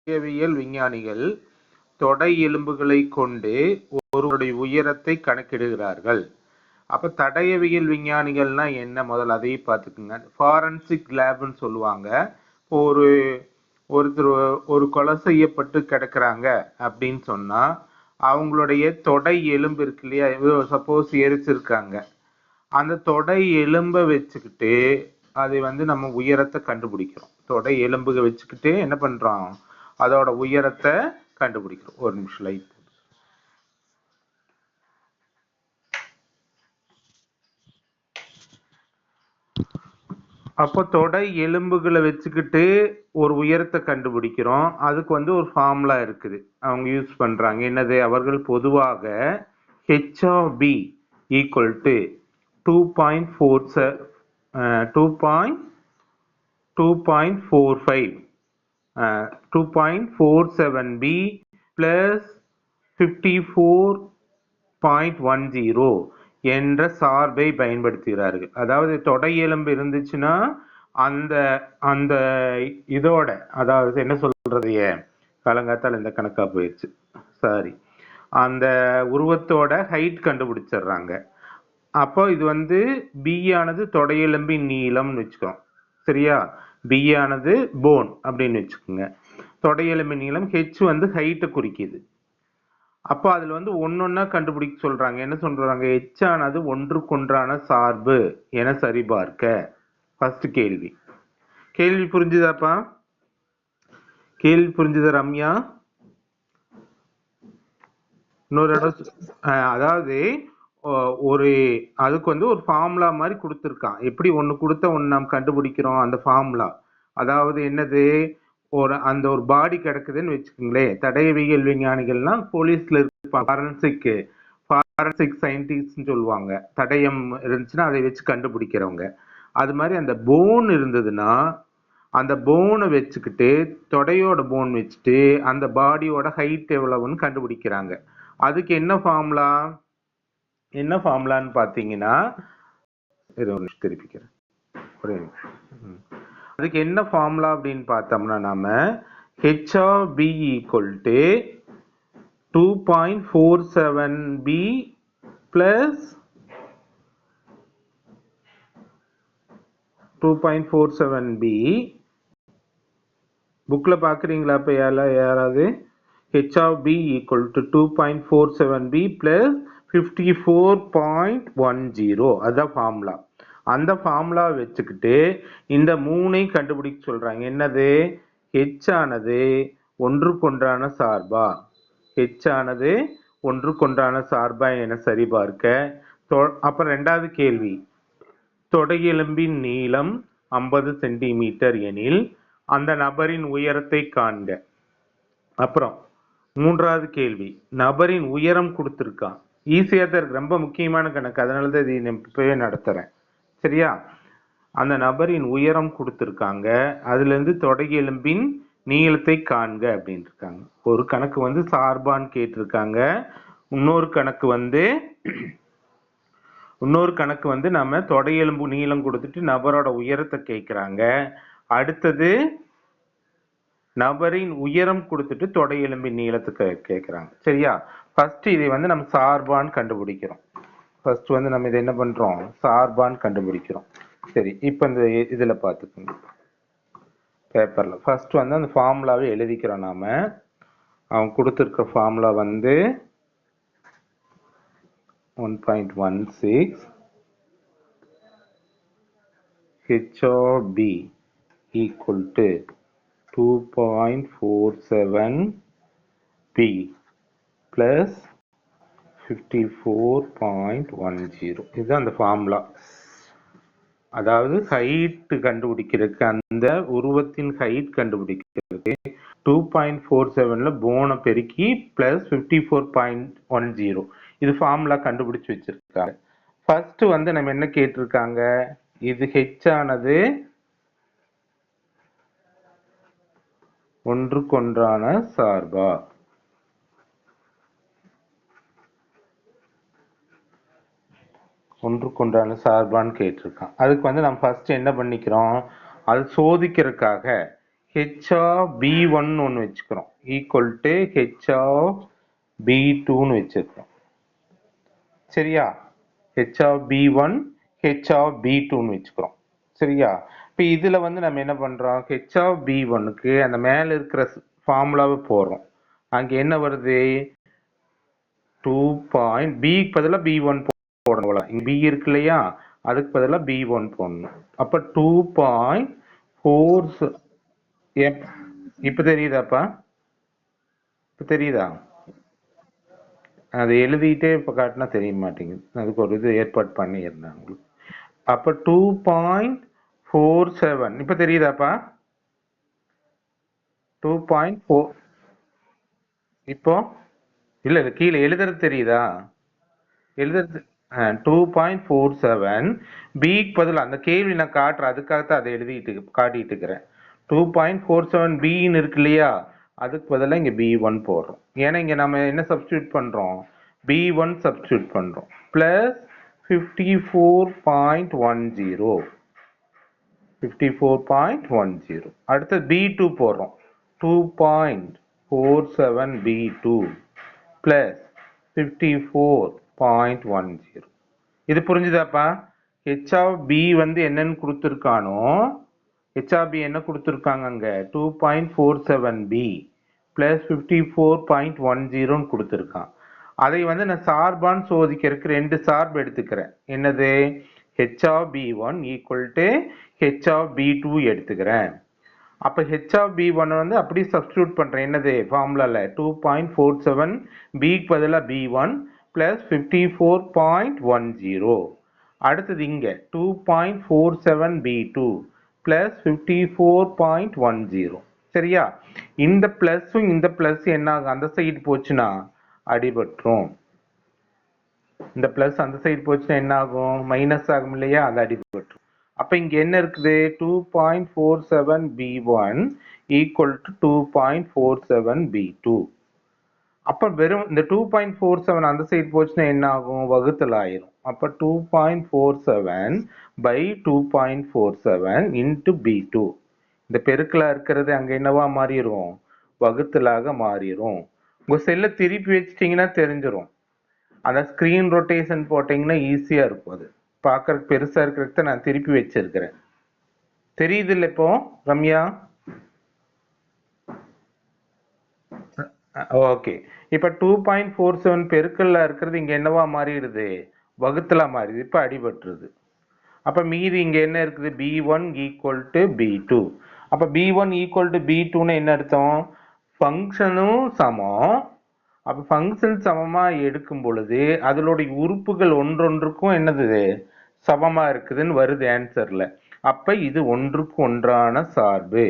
விஞ்ஞானிகள் தொடை எலும்புகளை கொண்டு ஒருவருடைய உயரத்தை கணக்கிடுகிறார்கள். அப்ப தடயவியல் விஞ்ஞானிகள்னா என்ன, முதல்ல அதையும் பார்த்துக்குங்க. ஃபாரன்சிக் லேப்னு சொல்லுவாங்க. ஒரு ஒருத்தர் ஒரு கொலை செய்யப்பட்டு கிடக்குறாங்க அப்படின்னு சொன்னா அவங்களுடைய தொடை எலும்பு இருக்கு இல்லையா, சப்போஸ் எரிச்சிருக்காங்க, அந்த தொடை எலும்பை வச்சுக்கிட்டு அதை நம்ம உயரத்தை கண்டுபிடிக்கிறோம். தொடை எலும்புக வச்சுக்கிட்டு என்ன பண்றோம், அதோட உயரத்தை கண்டுபிடிக்கிறோம். ஒரு நிமிஷம் லைட். அப்போ தொடை எலும்புகளை வச்சுக்கிட்டு ஒரு உயரத்தை கண்டுபிடிக்கிறோம். அதுக்கு ஒரு ஃபார்முலா இருக்குது, அவங்க யூஸ் பண்றாங்க. என்னது, அவர்கள் பொதுவாக h of b equal to 2.47b plus 54.10 என்ற சார்பை பயன்படுத்துகிறார்கள். அதாவது தொடை எலும்பு இருந்துச்சுன்னா அந்த அந்த இதோட, அதாவது என்ன சொல்றது, காலங்காத்தால் இந்த கணக்கா போயிடுச்சு, சாரி, அந்த உருவத்தோட ஹைட் கண்டுபிடிச்சிடுறாங்க. அப்போ இது பி ஆனது தொடை எலும்பின் நீளம்னு வச்சுக்கோம், சரியா? பி ஆனது போன் அப்படின்னு வச்சுக்கோங்க. தொடை எலும்பின் நீளம், ஹெச் ஹைட்டை குறிக்குது. அப்போ அதுல ஒன்னொன்னா கண்டுபிடிக்க சொல்றாங்க. என்ன சொல்றாங்க, எச் ஆனது ஒன்றுக்கொன்றான சார்பு என சரிபார்க்க. ஃபர்ஸ்ட் கேள்வி. கேள்வி புரிஞ்சுதாப்பா? கேள்வி புரிஞ்சுதா ரம்யா? இன்னொரு இடம், அதாவது ஒரு அதுக்கு ஒரு ஃபார்முலா மாதிரி கொடுத்துருக்கான். எப்படி ஒன்று கொடுத்த ஒன்று நாம் கண்டுபிடிக்கிறோம், அந்த ஃபார்முலா. அதாவது என்னது, அந்த ஒரு பாடி கிடக்குதுன்னு வச்சுக்கோங்களேன். தடயவியல் விஞ்ஞானிகள்லாம் போலீஸ்ல இருப்பாங்க, ஃபாரன்சிக் சயின்டிஸ்ட்னு சொல்லுவாங்க. தடயம் இருந்துச்சுன்னா அதை வச்சு கண்டுபிடிக்கிறவங்க. அது மாதிரி அந்த போன் இருந்ததுன்னா அந்த போனை வச்சுக்கிட்டு, தொடையோட போன் வச்சுட்டு அந்த பாடியோட ஹைட் எவ்வளவுன்னு கண்டுபிடிக்கிறாங்க. அதுக்கு என்ன ஃபார்முலான்னு பார்த்தீங்கன்னா, திருப்பிக்கிறேன். அதுக்கு என்ன ஃபார்முலா அப்படின்னு பார்த்தோம்னா, நாம h of b equal to 2.47b plus 2.47b. புக்ல பாக்குறீங்களா இப்ப யாராவது? h of b equal to 2.47b plus 54.10, அதுதான் ஃபார்முலா. அந்த ஃபார்முலா வச்சுக்கிட்டு இந்த மூணையும் கண்டுபிடிக்க சொல்றாங்க. என்னது, h ஆனது ஒன்றுக்கொன்றான சார்பா, h ஆனது ஒன்றுக்கொன்றான சார்பா என சரிபார்க்க. அப்புறம் ரெண்டாவது கேள்வி, தொடை எலும்பின் நீளம் 50 சென்டிமீட்டர் எனில் அந்த நபரின் உயரத்தை காண்க. அப்புறம் மூன்றாவது கேள்வி, நபரின் உயரம் கொடுத்திருக்கான். ஈஸியா தான் இருக்கு, ரொம்ப முக்கியமான கணக்கு, அதனாலதான் இது இப்பவே நடத்துறேன், சரியா? அந்த நபரின் உயரம் கொடுத்திருக்காங்க, அதுல இருந்து தொடை எலும்பின் நீளத்தை காண்க அப்படின்னு இருக்காங்க. ஒரு கணக்கு சார்பான்னு கேட்டிருக்காங்க. இன்னொரு கணக்கு நம்ம தொடை எலும்பு நீளம் கொடுத்துட்டு நபரோட உயரத்தை கேட்கிறாங்க. அடுத்தது நபரின் உயரம் கொடுத்துட்டு தொடை எலும்பின் நீளத்துக்கு கேட்கிறாங்க, சரியா? ஃபர்ஸ்ட் இதை நம்ம சார்பான்னு கண்டுபிடிக்கிறோம். ஃபர்ஸ்ட் நம்ம இதை என்ன பண்றோம், சார்பான்னு கண்டுபிடிக்கிறோம். சரி, இப்ப இந்த இதுல பாத்துக்கோங்க, பேப்பர்ல ஃபர்ஸ்ட் அந்த ஃபார்முலாவை எழுதிக்கிறோம். நாம அவன் கொடுத்திருக்க formula 1.16 h of b equal to 2.47b plus 54.10. இதுதான் அந்த ஃபார்முலா. அதாவது ஹைட் கண்டுபிடிக்கிறதுக்கு, அந்த உருவத்தின் ஹைட் கண்டுபிடிக்கிறதுக்கு 2.47ல போனை பெருக்கி பிளஸ் 54.10 இது ஃபார்முலா கண்டுபிடிச்சு வச்சிருக்காங்க. ஃபர்ஸ்ட் நம்ம என்ன கேட்டிருக்காங்க, இது ஹெச் ஆனது ஒன்றுக்கொன்றான சார்பா, ஒன்றுக்கொன்றான சார்பான்னு கேட்டிருக்கான். அதுக்கு நம்ம ஃபர்ஸ்ட் என்ன பண்ணிக்கிறோம், அது சோதிக்கிறதுக்காக ஹெச் ஆஃப் பி ஒன் ஒன்று வச்சுக்கிறோம் equal to H of P டூன்னு வச்சுருக்கோம். சரியா? H of P one H of P டூன்னு வச்சுக்கிறோம். சரியா? இப்போ இதில் வந்து நம்ம என்ன பண்ணுறோம், ஹெச் ஆஃப் பி ஒன்னுக்கு அந்த மேலே இருக்கிற ஃபார்முலாவை போடுறோம். அங்கே என்ன வருது, 2 பாயிண்ட் பிக்கு பதிலாக பி ஒன் போடணும். இங்கே பி இருக்கு இல்லையா, அதுக்கு பதிலாக பி ஒன் போடணும். அப்போ 2.4 இப்போ தெரியுதாப்பா? இப்போ தெரியுதா? அதை எழுதிட்டே இப்போ காட்டினா தெரிய மாட்டேங்குது. அதுக்கு ஒரு இது ஏற்பாடு பண்ணியிருந்தேன் உங்களுக்கு. அப்போ 2.47 இப்போ தெரியுதாப்பா? 2.4 இப்போ இல்லை இல்லை கீழே எழுதுறது தெரியுதா? எழுதுறது 2.47 பிக்கு பதில் அந்த கேள்வி நான் காட்டுறேன், அதுக்காகத்தான் அதை காட்டிட்டு இருக்கிறேன். 2.47 பின்னு இருக்கு இல்லையா, அதுக்கு பதிலாக இங்கே பி ஒன் போடுறோம். ஏன்னா இங்கே நம்ம என்ன சப்ஸ்டியூட் பண்ணுறோம், பி ஒன் சப்ஸ்டியூட் பண்ணுறோம். ப்ளஸ் 54.10 54.10. அடுத்து பி டூ போடுறோம். 2.47 பி டூ ப்ளஸ் 54.10. இது புரிஞ்சுதாப்பா? ஹெச் ஆஃப் பி வந்து என்னன்னு கொடுத்துருக்கானோ, ஹெச் ஆஃப் பி என்ன கொடுத்துருக்காங்க அங்கே 2.47 பி ப்ளஸ் 54.10 கொடுத்துருக்கான். அதை வந்து நான் சார்பான்னு சோதிக்கிறதுக்கு ரெண்டு சார்பு எடுத்துக்கிறேன். என்னது, H of P one equal to H of P two எடுத்துக்கிறேன். அப்போ ஹெச் ஆஃப் பி ஒன் வந்து அப்படியே சப்ஸ்டியூட் பண்ணுறேன். என்னது ஃபார்முலாவில் 2.47 பிக்கு பதிலாக பி ஒன் ப்ளஸ் 54.10. அடுத்தது இங்கே 2.47 பி டூ ப்ளஸ் 54.10. சரியா? இந்த ப்ளஸ்ஸும் இந்த ப்ளஸ் என்ன ஆகும், அந்த சைடு போச்சுன்னா அடிபட்டுரும். இந்த ப்ளஸ் அந்த சைடு போச்சுன்னா என்ன ஆகும், மைனஸ் ஆகும் இல்லையா, அது அடிபட்டுரும். அப்போ இங்கே என்ன இருக்குது, 2.47 P one equal to 2.47 P two. அப்போ வெறும் இந்த 2.47 அந்த சைடு போச்சுன்னா என்ன ஆகும், வகுத்தல் ஆயிரும். அப்போ 2.47 பை 2.47 இன்ட்டு பி டூ. இந்த பெருக்கலா இருக்கிறது அங்கே என்னவா மாறிடும், வகுத்தலாக மாறிடும். உங்கள் செல்லை திருப்பி வச்சிட்டிங்கன்னா தெரிஞ்சிடும். அந்த ஸ்க்ரீன் ரொட்டேஷன் போட்டிங்கன்னா ஈஸியாக இருக்கும். அது பார்க்கறதுக்கு பெருசாக இருக்கிறதுக்கு நான் திருப்பி வச்சிருக்கிறேன். தெரியுது இல்லை இப்போ ரம்யா? ஓகே. இப்போ 2.47 பெருக்கல்ல இருக்கிறது இங்கே என்னவா மாறிடுது, வகுத்தலா மாறிடுது. இப்போ அடிபட்டுருது. அப்போ மீதி இங்கே என்ன இருக்குது, P one equal to P two. அப்போ P one equal to P டூன்னு என்ன அர்த்தம், ஃபங்க்ஷனும் சமம். அப்போ ஃபங்க்ஷன் சமமாக எடுக்கும் பொழுது அதனுடைய உறுப்புகள் ஒன்றொன்றுக்கும் என்னது சமமாக இருக்குதுன்னு வருது ஆன்சரில். அப்போ இது ஒன்றுக்கு ஒன்றான சார்பு.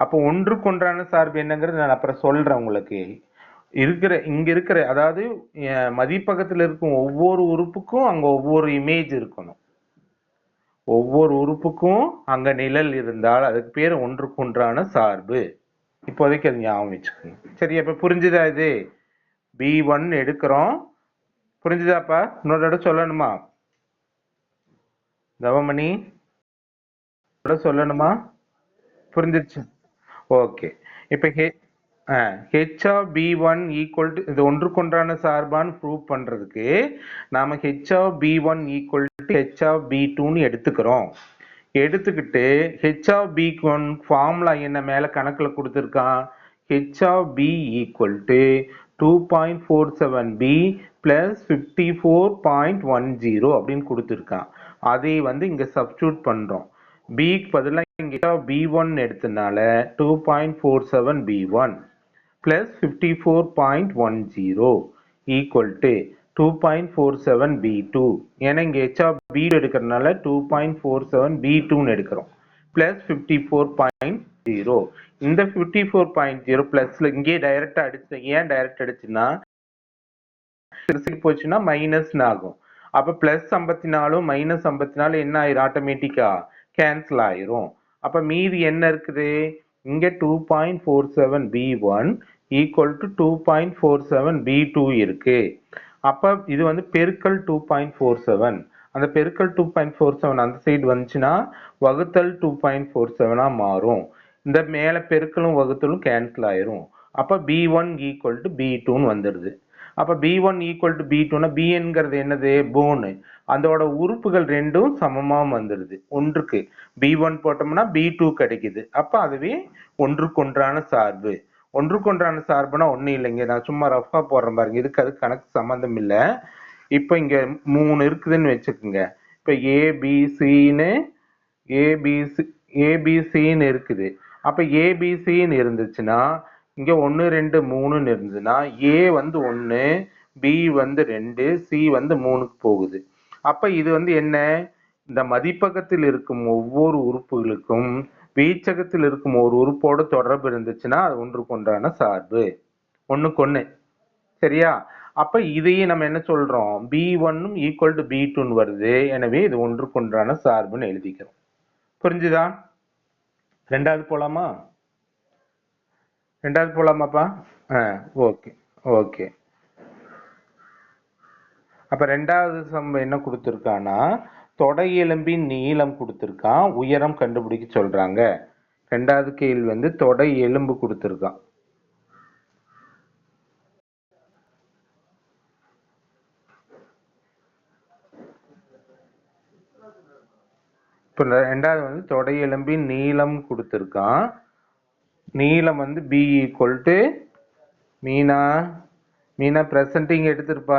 அப்போ ஒன்றுக்கு ஒன்றான சார்பு என்னங்கிறது நான் அப்புறம் சொல்கிறேன் உங்களுக்கு. இங்கே இருக்கிற அதாவது மதிப்பகத்தில் இருக்கும் ஒவ்வொரு உறுப்புக்கும் அங்கே ஒவ்வொரு இமேஜ் இருக்கணும். ஒவ்வொரு உறுப்புக்கும் அங்கே நிழல் இருந்தால் அதுக்கு பேர் ஒன்றுக்கு ஒன்றான சார்பு. இப்போதைக்கு அது ஞாபகம் வச்சுக்கோங்க. சரி, அப்போ புரிஞ்சுதா? இது பி ஒன் எடுக்கிறோம். புரிஞ்சுதாப்பா? இன்னொரு தடவை சொல்லணுமா தவமணி? சொல்லணுமா? புரிஞ்சிருச்சு? ஓகே. இப்போ H of P one equal to இது ஒன்றுக்கொன்றான சார்பான்னு ப்ரூவ் பண்ணுறதுக்கு நாம் H of P one equal to H of P டூன்னு எடுத்துக்கிறோம். எடுத்துக்கிட்டு H of P one formula என்ன மேலே கணக்கில் கொடுத்துருக்கான், H of P equal to 2.47 P plus 54.10 அப்படின்னு கொடுத்துருக்கான். அதை வந்து இங்கே சப்ஸ்டியூட் பண்ணுறோம். பிக்கு பதிலாக இங்கே பி ஒன் எடுத்தனால 2.47 P one plus 54.10 equal to 2.47 P two. ஏன்னா இங்கே ஹெச் ஆஃப் பி எடுக்கிறதுனால 2.47 பி டூன்னு எடுக்கிறோம். ப்ளஸ் 54.0. இந்த 54.0 ப்ளஸ்ல இங்கே டைரக்டா அடிச்சு, ஏன் டைரக்ட் அடிச்சுன்னா போச்சுன்னா மைனஸ்னு ஆகும். அப்போ ப்ளஸ் 54 மைனஸ் 54 என்ன ஆயிரும், ஆட்டோமேட்டிக்கா கேன்சல் ஆயிரும். அப்போ மீதி என்ன இருக்குது, இங்கே 2.47 P one equal to 2.47 P two இருக்கு. அப்போ இது வந்து பெருக்கல் 2.47. அந்த பெருக்கல் 2.47 அந்த சைடு வந்துச்சுன்னா வகுத்தல் 2.47 மாறும். இந்த மேலே பெருக்கலும் வகுத்தலும் கேன்சல் ஆயிரும். அப்போ B1 ஈக்குவல் டு B2ன்னு வந்துடுது. அப்போ B1 ஈக்குவல் டு B2னா பிஎன்கிறது என்னது? போனு. அதோட உறுப்புகள் ரெண்டும் சமமாக வந்துடுது. ஒன்றுக்கு B1 போட்டோம்னா B2 கிடைக்குது. அப்போ அதுவே ஒன்றுக்கொன்றான சார்பு. ஒன்றுக்கொன்றான சார்புனா ஒன்றும் இல்லைங்க, நான் சும்மா ரஃபா போடுறேன் பாருங்க, இதுக்கு அது கணக்கு சம்மந்தம் இல்லை. இப்போ இங்கே 3 இருக்குதுன்னு வச்சுக்கோங்க. இப்போ ஏபிசின்னு இருக்குது. அப்போ ஏபிசின்னு இருந்துச்சுன்னா இங்கே 1 2 3ன்னு இருந்ததுன்னா ஏ வந்து 1, பி வந்து 2, சி வந்து 3க்கு போகுது. அப்போ இது வந்து என்ன? இந்த மதிப்பகத்தில் இருக்கும் ஒவ்வொரு உறுப்புகளுக்கும் வீச்சகத்தில் இருக்கும் ஒரு உறுப்போட தொடர்பு இருந்துச்சுன்னா அது ஒன்றுக்கொன்றான சார்பு. ஒன்றுக்கு ஒன்று. சரியா? அப்ப இதையே நம்ம என்ன சொல்றோம்? B1 ஈக்குவல் டு B2 வருது. எனவே இது ஒன்றுக்கொன்றான சார்புன்னு எழுதிக்கிறோம். புரிஞ்சுதா? ரெண்டாவது போலாமா? ரெண்டாவது போலாமாப்பா? Okay okay. அப்ப ரெண்டாவது சம் என்ன கொடுத்துருக்கான்னா, தொடை எலும்பின் நீளம் கொடுத்துருக்கான், உயரம் கண்டுபிடிக்க சொல்றாங்க. ரெண்டாவது கேள்வி வந்து தொடை எலும்பு கொடுத்துருக்கான். இப்போ ரெண்டாவது வந்து தொடை எலும்பின் நீளம் கொடுத்துருக்கான். நீளம் வந்து B ஈக்குவல் டு மீனா பிரசன்டிங் எடுத்திருப்பா.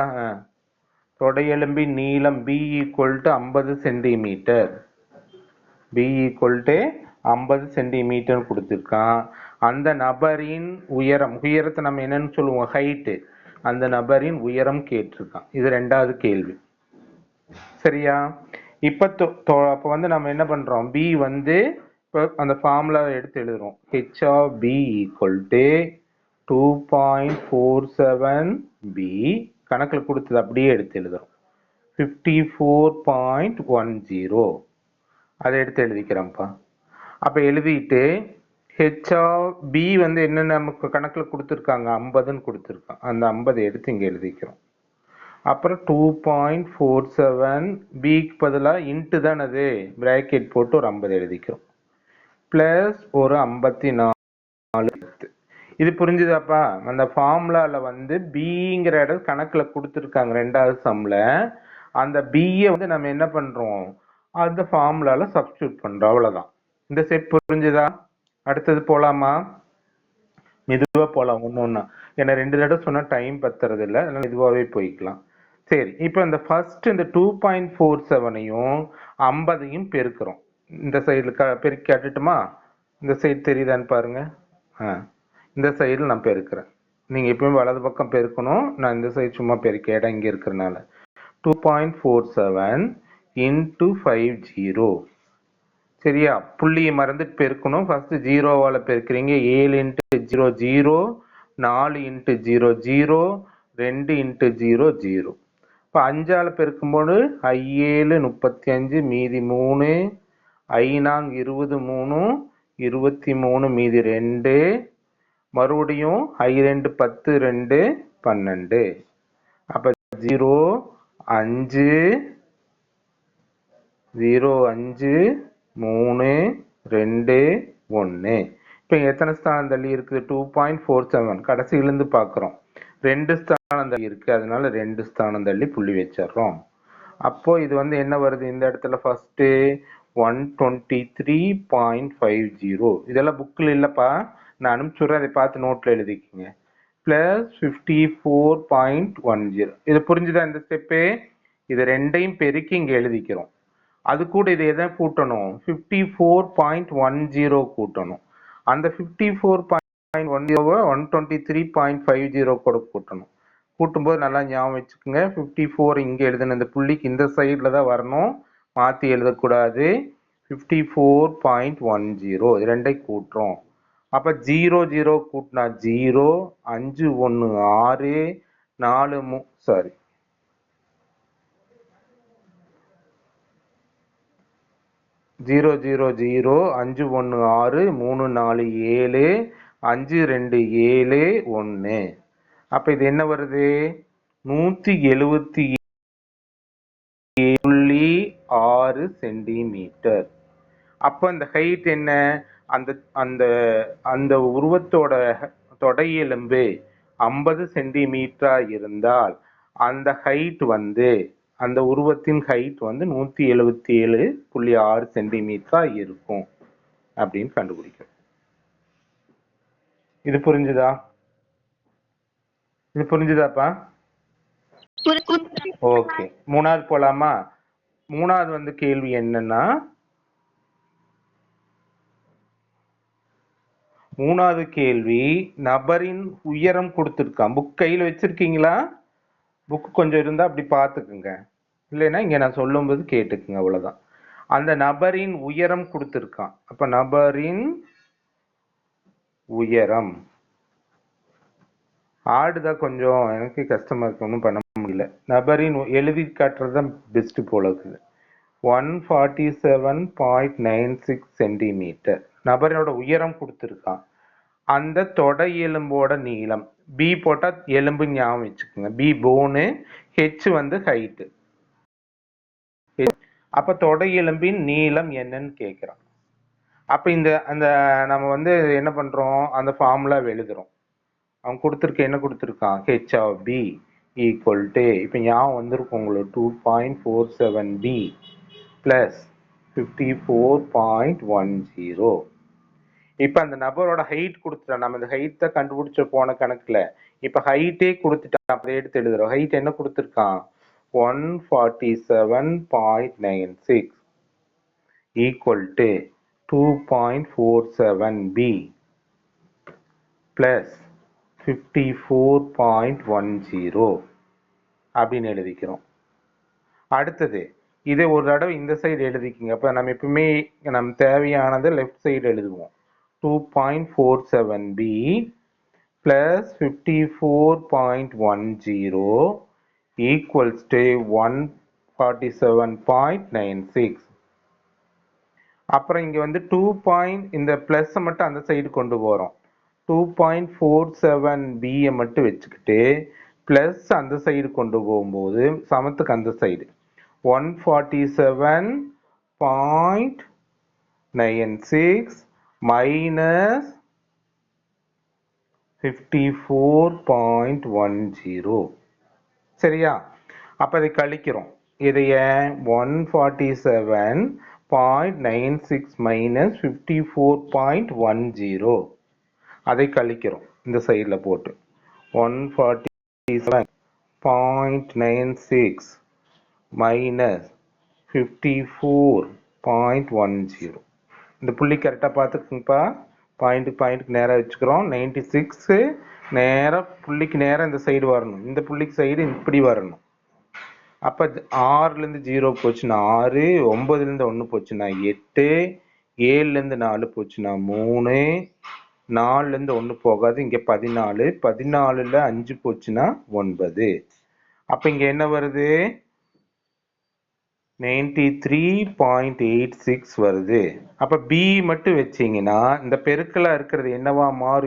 தொடை எலும்பின் நீளம் B equal to 50 centimetre. B equal to 50 centimetre கொடுத்துருக்கான். அந்த நபரின் உயரத்தை நம்ம என்னன்னு சொல்லுவோம்? ஹைட்டு. அந்த நபரின் உயரம் கேட்டிருக்கான். இது ரெண்டாவது கேள்வி. சரியா? இப்போ அப்போ வந்து நம்ம என்ன பண்றோம்? B வந்து இப்போ அந்த ஃபார்முலா எடுத்து எழுதுறோம். H of B equal to 2.47 B, கணக்கில் கொடுத்தது அப்படியே எடுத்து எழுதுறோம். 54.10 அதை எடுத்து எழுதிக்கிறோம்ப்பா. அப்போ எழுதிட்டு H of B வந்து என்ன நமக்கு கணக்கில் கொடுத்துருக்காங்க? 50ன்னு கொடுத்துருக்கான். அந்த 50 எடுத்து இங்கே எழுதிக்கிறோம். அப்புறம் 2.47 பிக்கு பதிலாக இன்ட்டு தான், அது பிராக்கெட் போட்டு ஒரு 50 எழுதிக்கிறோம். பிளஸ் ஒரு 54. இது புரிஞ்சுதாப்பா? அந்த ஃபார்முலாவில் வந்து பிங்கிற இடம் கணக்கில் கொடுத்துருக்காங்க ரெண்டாவது சம்மில். அந்த பியை வந்து நம்ம என்ன பண்ணுறோம்? அந்த ஃபார்முலாவில் சப்ஸ்டியூட் பண்ணுறோம். அவ்வளோதான். இந்த ஸ்டெப் புரிஞ்சுதா? அடுத்தது போகலாமா? மெதுவாக போகலாம் ஒன்று ஒன்றா. ஏன்னா 2 தடவை சொன்னால் டைம் பத்துறது இல்லை, அதனால் மெதுவாகவே போய்க்கலாம். சரி, இப்போ இந்த ஃபர்ஸ்ட் இந்த 2.47ஐயும் 50ஐயும் பெருக்கிறோம். இந்த சைடில் பெருக்கி காட்டுட்டுமா? இந்த சைடு தெரியுதான்னு பாருங்க. இந்த சைடில் நான் பெருக்கிறேன். நீங்கள் எப்பவுமே வலது பக்கம் பெருக்கணும். நான் இந்த சைடு சும்மா பெருக்க இடம் இங்கே இருக்கிறனால 2.47 இன்ட்டு 50. சரியா? புள்ளியை மறந்துட்டு பெருக்கணும். ஃபர்ஸ்ட் ஜீரோவால் பெருக்கிறீங்க. 7 into 0 0, 4 into 0 0, 2 into 0 0. இப்போ 5ஆல் பெருக்கும்போது 7 35, மீதி 3, 5 20 3, 23, மீதி 2, மறுபடியும் 2 10 2 12. அப்போ 0 5 0 5 3 2 1. இப்போ எத்தனை ஸ்தானம் தள்ளி இருக்குது? 2.47. கடைசியிலேருந்து பார்க்குறோம். 2 ஸ்தானம் தள்ளி இருக்குது, அதனால 2 ஸ்தானம் தள்ளி புள்ளி வச்சிடறோம். அப்போ இது வந்து என்ன வருது இந்த இடத்துல? ஃபர்ஸ்ட்டு 123.50. இதெல்லாம் புக்கில் இல்லைப்பா, நான் அனுப்பிச்சுட்றேன், அதை பார்த்து நோட்டில் எழுதிக்கிங்க. ப்ளஸ் 54.10. இது புரிஞ்சுதா இந்த ஸ்டெப்பு? இது ரெண்டையும் பெருக்கி இங்கே எழுதிக்கிறோம். அது கூட இது எதை கூட்டணும்? 54.10 கூட்டணும். அந்த 54.10 123.50 கூட கூட்டணும். கூட்டும்போது நல்லா ஞாபகம் வச்சுக்கோங்க. 54 இங்கே எழுதுன இந்த புள்ளிக்கு இந்த சைடில் தான் வரணும், மாற்றி எழுதக்கூடாது. 54.10 இது ரெண்டையும் கூட்டுறோம். அப்போ 0 0 கூட்டினா 0, 5 1 6, 4 சாரி 0 0 0, 5 1 6, 3 4 7, 5 2 7 1. அப்போ இது என்ன வருது? 177.6 சென்டிமீட்டர். அப்போ இந்த ஹைட் என்ன? அந்த அந்த அந்த உருவத்தோட தொடை எலும்பு 50 சென்டிமீட்டரா இருந்தால் அந்த ஹைட் வந்து அந்த உருவத்தின் ஹைட் வந்து 177.6 சென்டிமீட்டரா இருக்கும் அப்படின்னு கண்டுபிடிக்கும். இது புரிஞ்சுதா? இது புரிஞ்சுதாப்பா? ஓகே, மூணாவது போலாமா? மூணாவது வந்து கேள்வி என்னன்னா, மூணாவது கேள்வி நபரின் உயரம் கொடுத்துருக்கான். புக் கையில் வச்சிருக்கீங்களா? புக் கொஞ்சம் இருந்தா அப்படி பார்த்துக்குங்க, இல்லைன்னா இங்க நான் சொல்லும்போது கேட்டுக்குங்க, அவ்வளவுதான். அந்த நபரின் உயரம் கொடுத்துருக்கான். அப்ப நபரின் உயரம் ஆடுதான் கொஞ்சம் எனக்கு கஷ்டமா இருக்கு, ஒன்றும் பண்ண முடியல. நபரின் எழுதி காட்டுறதுதான் பெஸ்ட் போல இருக்குது. 147.96 சென்டிமீட்டர் நபரோட உயரம் கொடுத்துருக்கான். அந்த தொடை எலும்போட நீளம் பி போட்டா எலும்பு ஞாபகம் வச்சுக்கோங்க. பி போனு, ஹெச் வந்து ஹைட்டு. அப்ப தொடை எலும்பின் நீளம் என்னன்னு கேட்கிறான். அப்ப இந்த அந்த நம்ம வந்து என்ன பண்றோம், அந்த ஃபார்முலா எழுதுறோம். அவன் கொடுத்துருக்க என்ன கொடுத்துருக்கான், H of P equal to, இப்போ ஞாபகம் வந்திருக்கும் உங்களுக்கு, 2.47 பி பிளஸ் 54.10. இப்ப அந்த நபரோட ஹைட் கொடுத்துட்டான். நம்ம இந்த ஹைட் தான் கண்டுபிடிச்ச போன கணக்குல. இப்ப ஹைட்டே கொடுத்துட்டான், அப்படி எடுத்து எழுதுறோம். ஹைட் என்ன கொடுத்துருக்கான், 147.96 ஈக்குவல் டு 2.47 பி பிளஸ் 54.10 அப்படின்னு எழுதிக்கிறோம். அடுத்தது இதை ஒரு தடவை இந்த சைடு எழுதிக்கிங்க. அப்ப நம்ம எப்பவுமே நம்ம தேவையானது லெஃப்ட் சைடு எழுதுவோம். 2.47 b plus 54.10 equals to 147.96. அப்புறம் இங்க வந்து 2. இந்த பிளஸ் மட்டும் அந்த சைடு கொண்டு போறோம். 2.47 b மட்டும் வச்சுக்கிட்டு பிளஸ் அந்த சைடு கொண்டு போகும்போது சமத்துக்கு அந்த சைடு 147.96 minus 54.10. சரியா? அப்ப இதை கழிக்கிறோம். இதைய 147.96 minus 54.10 அதை கழிக்கிறோம் இந்த சைடுல போட்டு. 147.96 minus 54.10. இந்த புள்ளி கரெக்டா பார்த்துக்குங்கப்பா. பாயிண்ட்டுக்கு நேரா வச்சுக்கிறோம். 96 நேரா புள்ளிக்கு நேரா இந்த சைடு வரணும். இந்த புள்ளிக்கு சைடு இப்படி வரணும். அப்ப 6ல இருந்து 0 போச்சுன்னா 6, 9ல இருந்து 1 போச்சுன்னா 8, 7ல இருந்து 4 போச்சுன்னா 3, 4ல இருந்து 1 போகாது, இங்க 14, 14ல 5 போச்சுன்னா 9. அப்ப இங்க என்ன வருது, 93.86 வருது. அப்ப B மட்டும் வச்சீங்கன்னா இந்த பெருக்கலா இருக்கிறது என்னவா மாறும்?